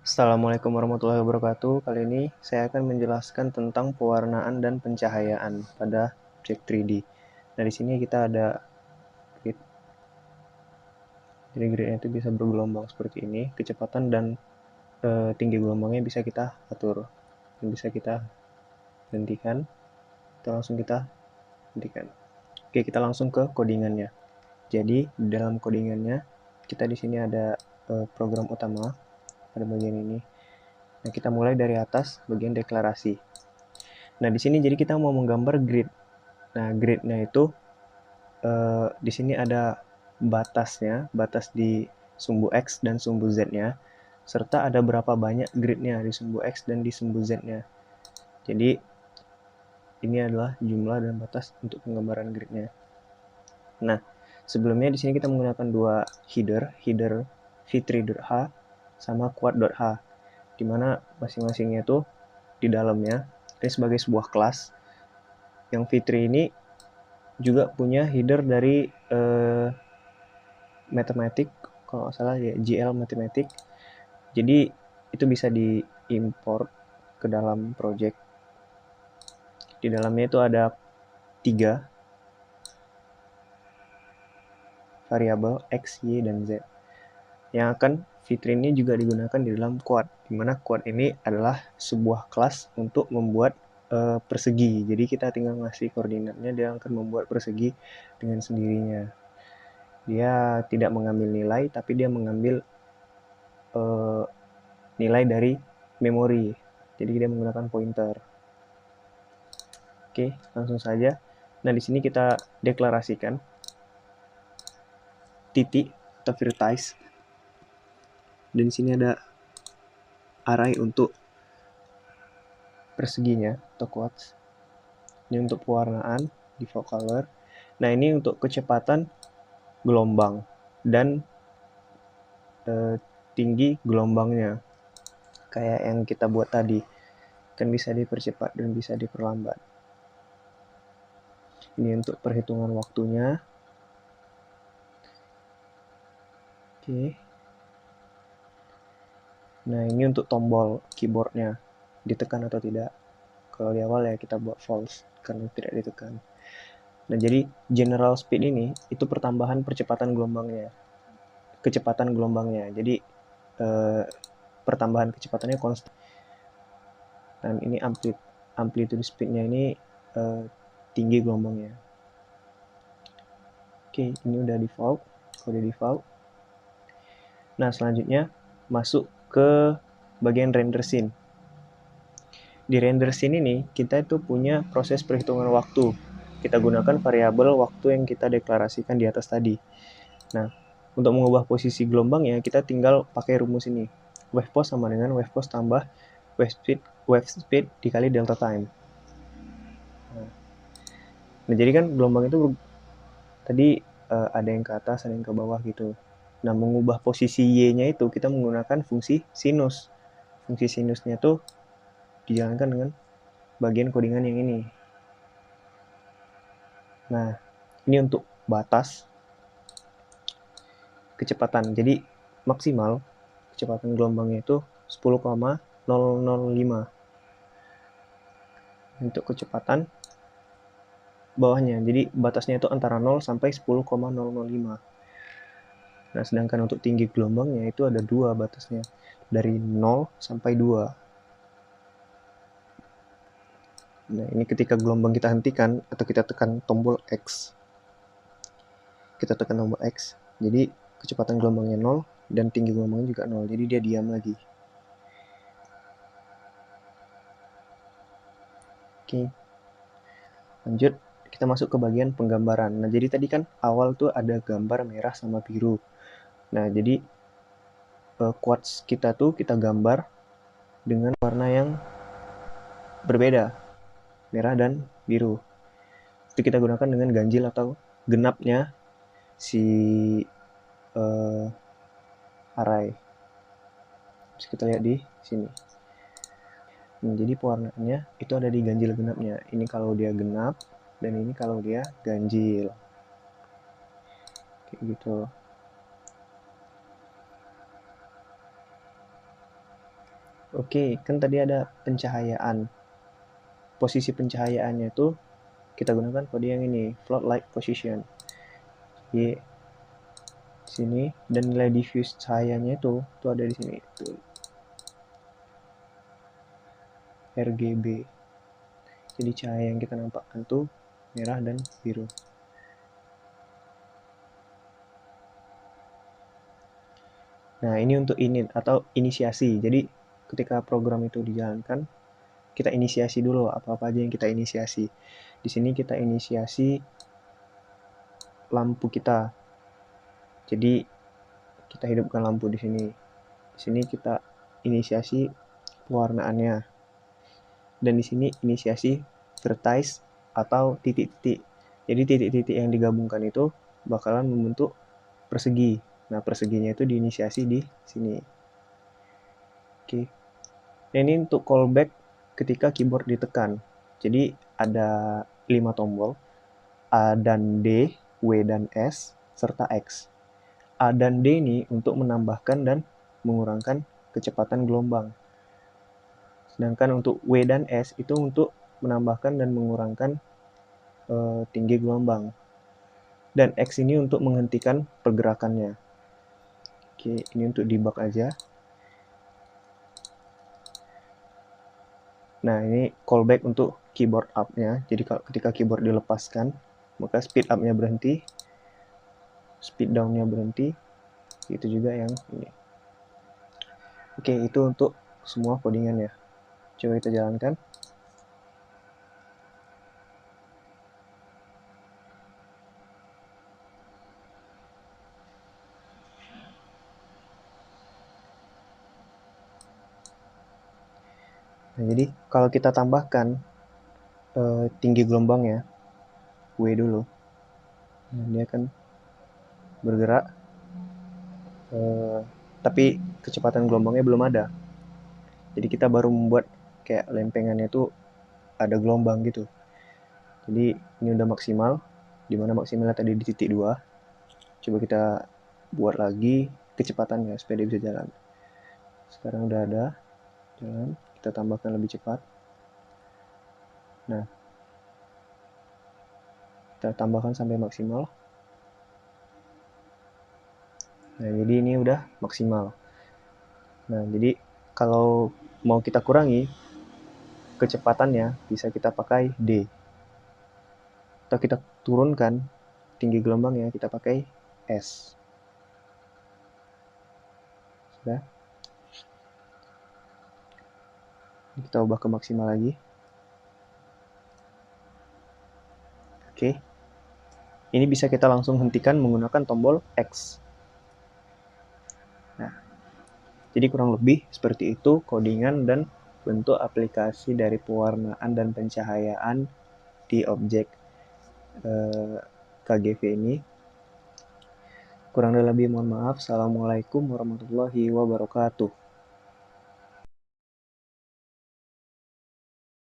Assalamualaikum warahmatullahi wabarakatuh. Kali ini saya akan menjelaskan tentang pewarnaan dan pencahayaan pada objek 3D. Nah, di sini kita ada grid. Jadi gridnya itu bisa bergelombang seperti ini. Kecepatan dan tinggi gelombangnya bisa kita atur. Dan bisa kita hentikan. Kita hentikan. Oke, kita langsung ke codingannya. Jadi, di dalam codingannya, kita di sini ada program utama pada bagian ini. Nah, kita mulai dari atas bagian deklarasi. Nah, di sini jadi kita mau menggambar grid. Nah, gridnya itu di sini ada batasnya, batas di sumbu X dan sumbu Z-nya, serta ada berapa banyak gridnya di sumbu X dan di sumbu Z-nya. Jadi, ini adalah jumlah dan batas untuk penggambaran gridnya. Nah, sebelumnya di sini kita menggunakan dua header v3.h sama quad.h, di mana masing-masingnya itu di dalamnya ini sebagai sebuah kelas. Yang v3 ini juga punya header dari Mathematic, kalau nggak salah ya GL Mathematic. Jadi itu bisa diimport ke dalam project. Di dalamnya itu ada 3 variabel X, Y, dan Z. Yang akan fitur ini juga digunakan di dalam quad, di mana quad ini adalah sebuah kelas untuk membuat persegi. Jadi kita tinggal ngasih koordinatnya, dia akan membuat persegi dengan sendirinya. Dia tidak mengambil nilai, tapi dia mengambil nilai dari memori. Jadi dia menggunakan pointer. Oke, langsung saja. Nah, di sini kita deklarasikan titik atau vertex. Dan di sini ada array untuk perseginya atau quads. Ini untuk pewarnaan, default color. Nah, ini untuk kecepatan gelombang dan tinggi gelombangnya. Kayak yang kita buat tadi. Kan bisa dipercepat dan bisa diperlambat. Ini untuk perhitungan waktunya. Oke. Nah, ini untuk tombol keyboardnya. Ditekan atau tidak. Kalau di awal ya kita buat false karena tidak ditekan. Nah, jadi general speed ini itu pertambahan percepatan gelombangnya. Kecepatan gelombangnya. Jadi pertambahan kecepatannya konstan. Dan ini amplitude speednya ini tinggi gelombangnya. Oke, ini udah default, kode default. Nah, selanjutnya masuk ke bagian render scene. Di render scene ini kita itu punya proses perhitungan waktu. Kita gunakan variabel waktu yang kita deklarasikan di atas tadi. Nah, untuk mengubah posisi gelombangnya kita tinggal pakai rumus ini. Wave pulse sama dengan wave pulse tambah wave speed dikali delta time. Nah, jadi kan gelombang itu tadi ada yang ke atas, ada yang ke bawah gitu. Nah, mengubah posisi Y-nya itu kita menggunakan fungsi sinus. Fungsi sinusnya tuh dijalankan dengan bagian codingan yang ini. Nah, ini untuk batas kecepatan. Jadi maksimal kecepatan gelombangnya itu 10,005. Untuk kecepatan bawahnya. Jadi batasnya itu antara 0 sampai 10,005. Nah, sedangkan untuk tinggi gelombangnya itu ada 2 batasnya. Dari 0 sampai 2. Nah, ini ketika gelombang kita hentikan atau kita tekan tombol X. Kita tekan tombol X. Jadi kecepatan gelombangnya 0 dan tinggi gelombangnya juga 0. Jadi dia diam lagi. Oke. Lanjut, kita masuk ke bagian penggambaran. Nah, jadi tadi kan awal tuh ada gambar merah sama biru. Nah, jadi quads kita tuh kita gambar dengan warna yang berbeda, merah dan biru. Itu kita gunakan dengan ganjil atau genapnya si array. Bisa kita lihat di sini. Nah, jadi pewarnaannya itu ada di ganjil genapnya. Ini kalau dia genap dan ini kalau dia ganjil. Kayak gitu. Oke, kan tadi ada pencahayaan. Posisi pencahayaannya itu kita gunakan kode yang ini, float light position. Jadi sini, dan nilai diffuse cahayanya itu ada di sini. Tuh. RGB. Jadi cahaya yang kita nampakkan tuh merah dan biru. Nah, ini untuk init atau inisiasi. Jadi, ketika program itu dijalankan, kita inisiasi dulu apa-apa aja yang kita inisiasi. Di sini kita inisiasi lampu kita. Jadi, kita hidupkan lampu di sini. Di sini kita inisiasi pewarnaannya. Dan di sini inisiasi vertice atau titik-titik. Jadi titik-titik yang digabungkan itu bakalan membentuk persegi. Nah, perseginya itu diinisiasi di sini. Oke. Nah, ini untuk callback ketika keyboard ditekan. Jadi ada 5 tombol, A dan D, W dan S, serta X. A dan D ini untuk menambahkan dan mengurangkan kecepatan gelombang. Sedangkan untuk W dan S itu untuk menambahkan dan mengurangkan tinggi gelombang. Dan X ini untuk menghentikan pergerakannya. Oke, ini untuk debug aja. Nah, ini callback untuk keyboard up-nya. Jadi ketika keyboard dilepaskan, maka speed up-nya berhenti, speed down-nya berhenti. Itu juga yang ini. Oke, itu untuk semua codingan ya. Coba kita jalankan. Nah, jadi kalau kita tambahkan tinggi gelombangnya, W dulu, nah, dia akan bergerak, tapi kecepatan gelombangnya belum ada. Jadi kita baru membuat kayak lempengannya itu ada gelombang gitu. Jadi ini udah maksimal, dimana maksimalnya tadi di titik 2. Coba kita buat lagi kecepatannya supaya dia bisa jalan. Sekarang udah ada jalan, kita tambahkan lebih cepat. Nah, kita tambahkan sampai maksimal. Nah, jadi ini udah maksimal. Nah, jadi kalau mau kita kurangi kecepatannya, bisa kita pakai D. Atau kita turunkan tinggi gelombangnya, kita pakai S. Sudah. Kita ubah ke maksimal lagi. Oke. Ini bisa kita langsung hentikan menggunakan tombol X. Nah, jadi kurang lebih seperti itu codingan dan bentuk aplikasi dari pewarnaan dan pencahayaan di objek KGV ini. Kurang lebih mohon maaf. Assalamualaikum warahmatullahi wabarakatuh.